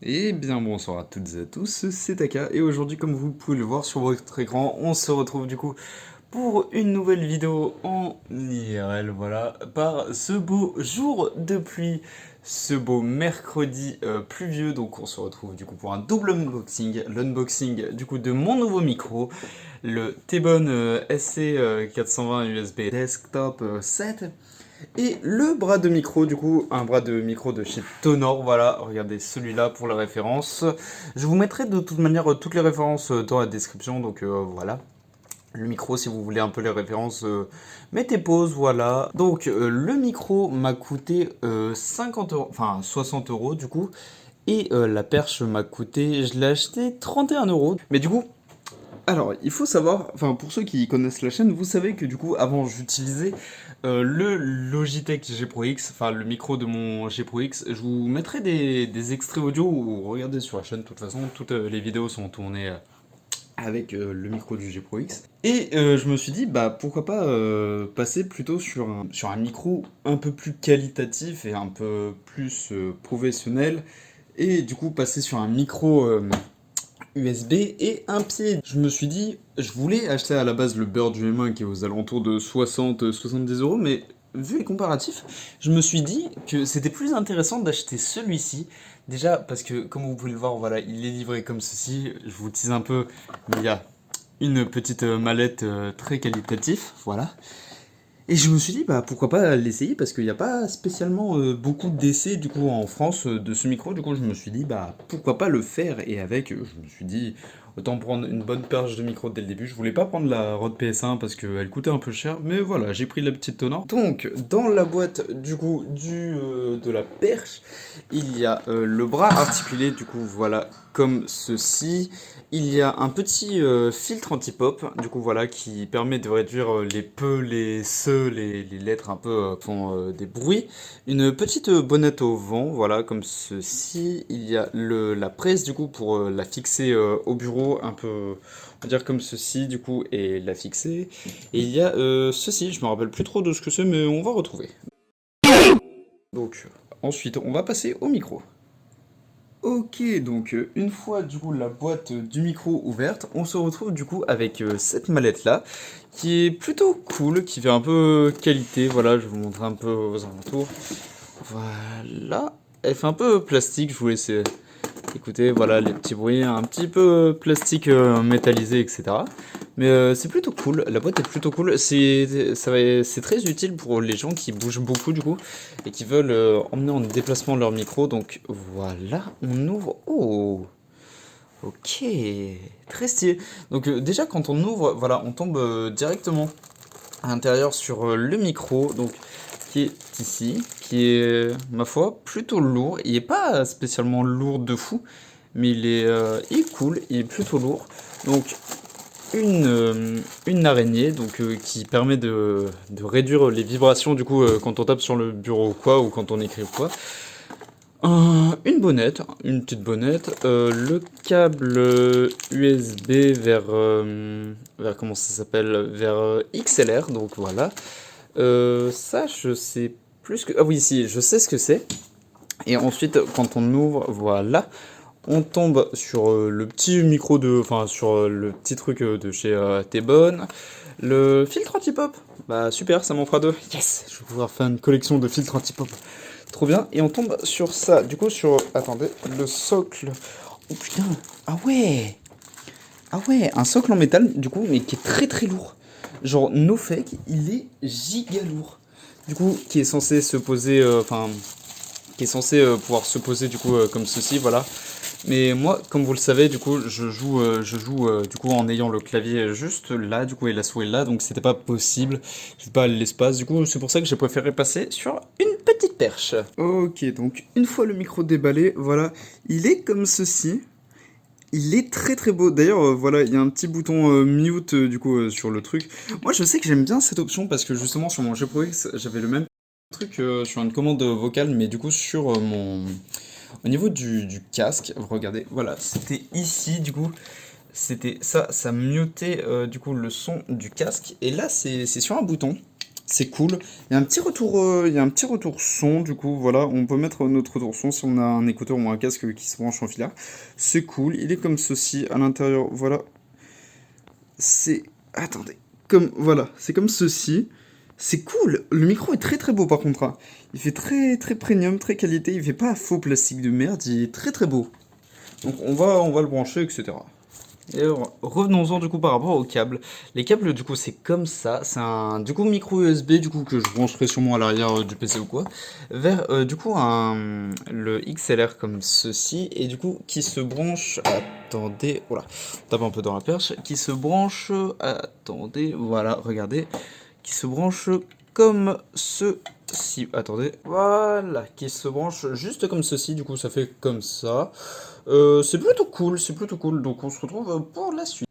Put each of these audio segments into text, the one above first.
Et bien bonsoir à toutes et à tous, c'est Taka et aujourd'hui comme vous pouvez le voir sur votre écran, on se retrouve du coup pour une nouvelle vidéo en IRL, voilà, par ce beau jour de pluie, ce beau mercredi pluvieux, donc on se retrouve du coup pour un double unboxing, l'unboxing du coup de mon nouveau micro, le T-Bone SC420 USB Desktop 7. Et le bras de micro, du coup, un bras de micro de chez Tonor, voilà, regardez celui-là pour la référence. Je vous mettrai de toute manière toutes les références dans la description, donc voilà. Le micro, si vous voulez un peu les références, mettez pause, voilà. Donc le micro m'a coûté 50 euros, enfin 60 euros du coup. Et la perche m'a coûté, je l'ai acheté 31 euros. Mais du coup, alors, il faut savoir, enfin pour ceux qui connaissent la chaîne, vous savez que du coup avant j'utilisais le Logitech G Pro X, enfin le micro de mon G Pro X. Je vous mettrai des extraits audio ou regardez sur la chaîne, de toute façon toutes les vidéos sont tournées avec le micro du G Pro X. Et je me suis dit bah pourquoi pas passer plutôt sur un micro un peu plus qualitatif et un peu plus professionnel. Et du coup passer sur un micro USB et un pied. Je me suis dit, je voulais acheter à la base le Bird du M1 qui est aux alentours de 60-70 euros, mais vu les comparatifs, je me suis dit que c'était plus intéressant d'acheter celui-ci. Déjà parce que, comme vous pouvez le voir, voilà, il est livré comme ceci. Je vous tease un peu, mais il y a une petite mallette très qualitative, voilà. Et je me suis dit, bah pourquoi pas l'essayer parce qu'il n'y a pas spécialement beaucoup d'essais du coup en France de ce micro. Du coup, je me suis dit, bah pourquoi pas le faire. Et avec, je me suis dit, autant prendre une bonne perche de micro dès le début. Je voulais pas prendre la Rode PS1 parce qu'elle coûtait un peu cher, mais voilà, j'ai pris la petite Tonor. Donc, dans la boîte du coup de la perche, il y a le bras articulé, du coup, voilà, comme ceci. Il y a un petit filtre anti-pop, du coup voilà, qui permet de réduire les peu, les se, les lettres un peu qui font des bruits. Une petite bonnette au vent, voilà, comme ceci. Il y a la presse, du coup, pour la fixer au bureau, un peu, on va dire comme ceci, du coup, et la fixer. Et il y a ceci, je me rappelle plus trop de ce que c'est, mais on va retrouver. Donc, ensuite, on va passer au micro. Ok, donc une fois du coup la boîte du micro ouverte, on se retrouve du coup avec cette mallette là, qui est plutôt cool, qui fait un peu qualité, voilà, je vais vous montrer un peu aux alentours. Voilà, elle fait un peu plastique, je vous laisse écouter, voilà les petits bruits, un petit peu plastique métallisé, etc. Mais c'est plutôt cool, la boîte est plutôt cool, c'est très utile pour les gens qui bougent beaucoup du coup, et qui veulent emmener en déplacement leur micro, donc voilà, on ouvre, oh, ok, très stylé. Donc déjà quand on ouvre, voilà, on tombe directement à l'intérieur sur le micro, donc qui est ici, qui est, ma foi, plutôt lourd. Il est pas spécialement lourd de fou, mais il est cool, il est plutôt lourd. Donc une araignée donc, qui permet de réduire les vibrations du coup quand on tape sur le bureau ou quoi, ou quand on écrit ou quoi. Une bonnette, une petite bonnette, le câble USB vers comment ça s'appelle, vers XLR, donc voilà. Ça, je sais plus que... Ah oui, si, je sais ce que c'est. Et ensuite, quand on ouvre, voilà, on tombe sur le petit micro de... Enfin, sur le petit truc de chez T-Bone. Le filtre anti-pop. Bah super, ça m'en fera deux. Yes, je vais pouvoir faire une collection de filtres anti-pop. Trop bien. Et on tombe sur ça. Du coup, sur... Attendez, le socle. Oh putain. Ah ouais. Ah ouais, un socle en métal, du coup, mais qui est très très lourd. Genre, no fake, il est giga lourd. Du coup, qui est censé se poser, enfin, qui est censé pouvoir se poser du coup comme ceci, voilà. Mais moi, comme vous le savez, du coup, je joue du coup en ayant le clavier juste là, du coup, et la souris là, donc c'était pas possible. J'ai pas l'espace, du coup, c'est pour ça que j'ai préféré passer sur une petite perche. Ok, donc une fois le micro déballé, voilà, il est comme ceci. Il est très très beau. D'ailleurs, voilà, il y a un petit bouton mute du coup sur le truc. Moi, je sais que j'aime bien cette option parce que justement sur mon G Pro X, j'avais le même truc sur une commande vocale, mais du coup sur au niveau du casque, regardez, voilà, c'était ici du coup, c'était ça, ça mutait du coup le son du casque. Et là, c'est sur un bouton. C'est cool. Il y a un petit retour son, du coup, voilà, on peut mettre notre retour son si on a un écouteur ou un casque qui se branche en filaire. C'est cool, il est comme ceci, à l'intérieur, voilà, c'est... Attendez, voilà, c'est comme ceci. C'est cool, le micro est très très beau par contre, hein. Il fait très très premium, très qualité, il fait pas faux plastique de merde, il est très très beau. Donc on va le brancher, etc. Et revenons-en du coup par rapport aux câbles. Les câbles du coup c'est comme ça, c'est un du coup micro USB du coup que je brancherai sûrement à l'arrière du PC ou quoi, vers du coup le XLR comme ceci et du coup qui se branche, attendez, voilà, on tape un peu dans la perche, qui se branche, attendez, voilà, regardez, qui se branche comme ceci, attendez, voilà, qui se branche juste comme ceci, du coup ça fait comme ça. C'est plutôt cool, donc on se retrouve pour la suite.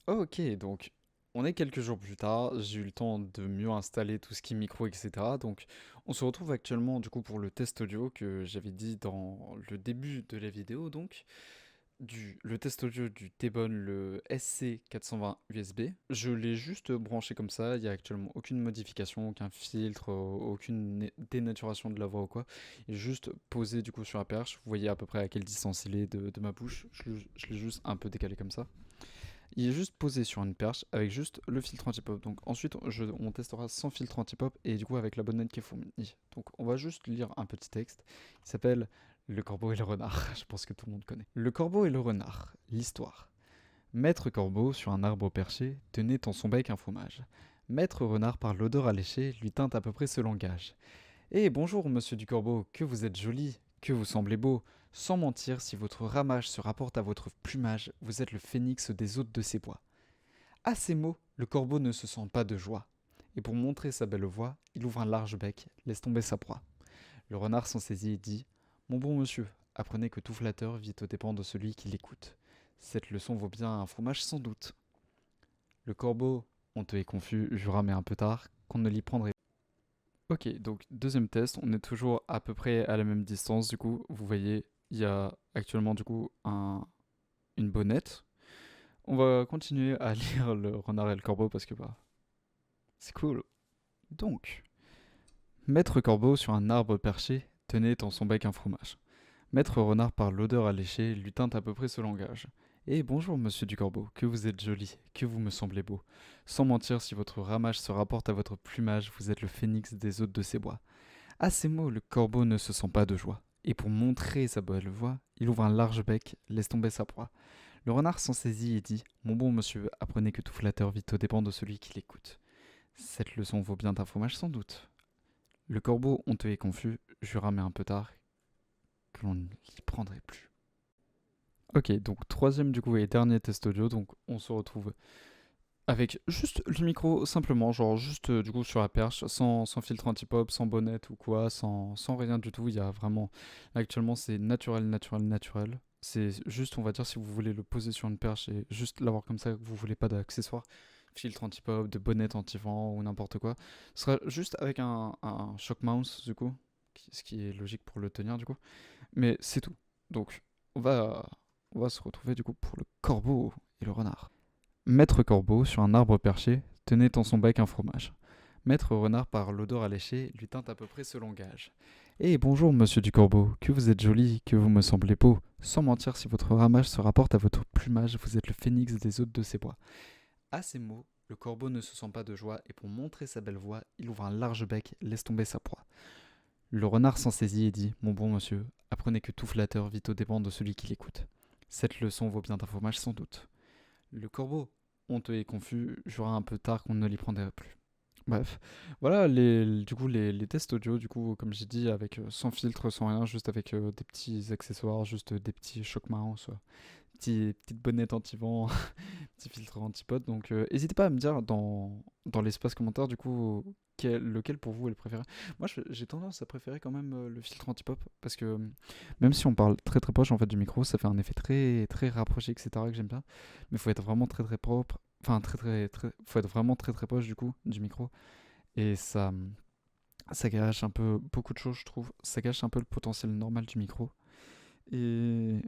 Ok, donc on est quelques jours plus tard, j'ai eu le temps de mieux installer tout ce qui est micro, etc. Donc on se retrouve actuellement du coup pour le test audio que j'avais dit dans le début de la vidéo, donc le test audio du T-Bone, le SC420 USB. Je l'ai juste branché comme ça, il n'y a actuellement aucune modification, aucun filtre, aucune dénaturation de la voix ou quoi. Il est juste posé du coup sur la perche, vous voyez à peu près à quelle distance il est de ma bouche, je l'ai juste un peu décalé comme ça. Il est juste posé sur une perche avec juste le filtre anti-pop. Donc ensuite, on testera sans filtre anti-pop et du coup avec la bonnette qui est fournie. Donc on va juste lire un petit texte qui s'appelle Le corbeau et le renard. Je pense que tout le monde connaît. Le corbeau et le renard. L'histoire. Maître corbeau, sur un arbre perché, tenait en son bec un fromage. Maître renard, par l'odeur alléchée, lui tint à peu près ce langage. Eh bonjour, monsieur du corbeau, que vous êtes joli, que vous semblez beau. Sans mentir, si votre ramage se rapporte à votre plumage, vous êtes le phénix des hôtes de ces bois. À ces mots, le corbeau ne se sent pas de joie. Et pour montrer sa belle voix, il ouvre un large bec, laisse tomber sa proie. Le renard s'en saisit et dit Mon bon monsieur, apprenez que tout flatteur vit aux dépens de celui qui l'écoute. Cette leçon vaut bien un fromage sans doute. Le corbeau, honteux et confus, jura mais un peu tard qu'on ne l'y prendrait pas. Ok, donc deuxième test, on est toujours à peu près à la même distance du coup. Vous voyez, il y a actuellement du coup une bonnette. On va continuer à lire le renard et le corbeau parce que bah, c'est cool. Donc, Maître Corbeau sur un arbre perché tenait en son bec un fromage. Maître Renard par l'odeur alléchée lui tint à peu près ce langage. Eh bonjour monsieur du Corbeau, que vous êtes joli, que vous me semblez beau. Sans mentir, si votre ramage se rapporte à votre plumage, vous êtes le phénix des hôtes de ces bois. À ces mots, le corbeau ne se sent pas de joie. Et pour montrer sa belle voix, il ouvre un large bec, laisse tomber sa proie. Le renard s'en saisit et dit Mon bon monsieur, apprenez que tout flatteur vit aux dépens de celui qui l'écoute. Cette leçon vaut bien un fromage sans doute. Le corbeau, honteux et confus, jura mais un peu tard que l'on n'y prendrait plus. Ok, donc troisième du coup et dernier test audio, donc on se retrouve avec juste le micro simplement, genre juste du coup sur la perche, sans filtre anti-pop, sans bonnette ou quoi, sans rien du tout, il y a vraiment, actuellement c'est naturel, naturel, naturel. C'est juste, on va dire, si vous voulez le poser sur une perche et juste l'avoir comme ça, que vous voulez pas d'accessoires, filtre anti-pop, de bonnette anti-vent ou n'importe quoi, ce sera juste avec un shock mouse du coup, ce qui est logique pour le tenir du coup. Mais c'est tout. Donc, on va, on va se retrouver du coup pour le corbeau et le renard. Maître corbeau, sur un arbre perché, tenait en son bec un fromage. Maître renard, par l'odeur alléchée, lui tint à peu près ce langage. Eh bonjour, monsieur du corbeau, que vous êtes joli, que vous me semblez beau. Sans mentir, si votre ramage se rapporte à votre plumage, vous êtes le phénix des hôtes de ces bois. À ces mots, le corbeau ne se sent pas de joie, et pour montrer sa belle voix, il ouvre un large bec, laisse tomber sa proie. Le renard s'en saisit et dit Mon bon monsieur, apprenez que tout flatteur vit aux dépens de celui qui l'écoute. Cette leçon vaut bien un fromage sans doute. Le corbeau, honteux et confus, jura un peu tard qu'on ne l'y prendrait plus. Bref, voilà du coup les tests audio, du coup comme j'ai dit, avec sans filtre, sans rien, juste avec des petits accessoires, juste des petits chocs mouse, petite bonnette anti-vent, petit filtre anti-pod. Donc n'hésitez pas à me dire dans l'espace commentaire du coup lequel pour vous est le préféré. Moi j'ai tendance à préférer quand même le filtre anti-pop parce que même si on parle très très proche en fait du micro, ça fait un effet très très rapproché, etc., que j'aime bien. Mais il faut être vraiment très très propre. Enfin, faut être vraiment très très proche du coup du micro. Et ça gâche un peu beaucoup de choses, je trouve. Ça gâche un peu le potentiel normal du micro. Et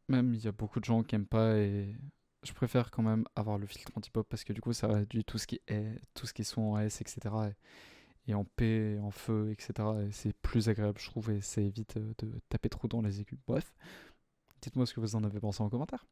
même il y a beaucoup de gens qui aiment pas. Et je préfère quand même avoir le filtre anti-pop parce que du coup ça réduit tout ce qui est son en S, etc. Et en P, en feu, etc. Et c'est plus agréable, je trouve, et ça évite de taper trop dans les aigus. Bref, dites-moi ce que vous en avez pensé en commentaire.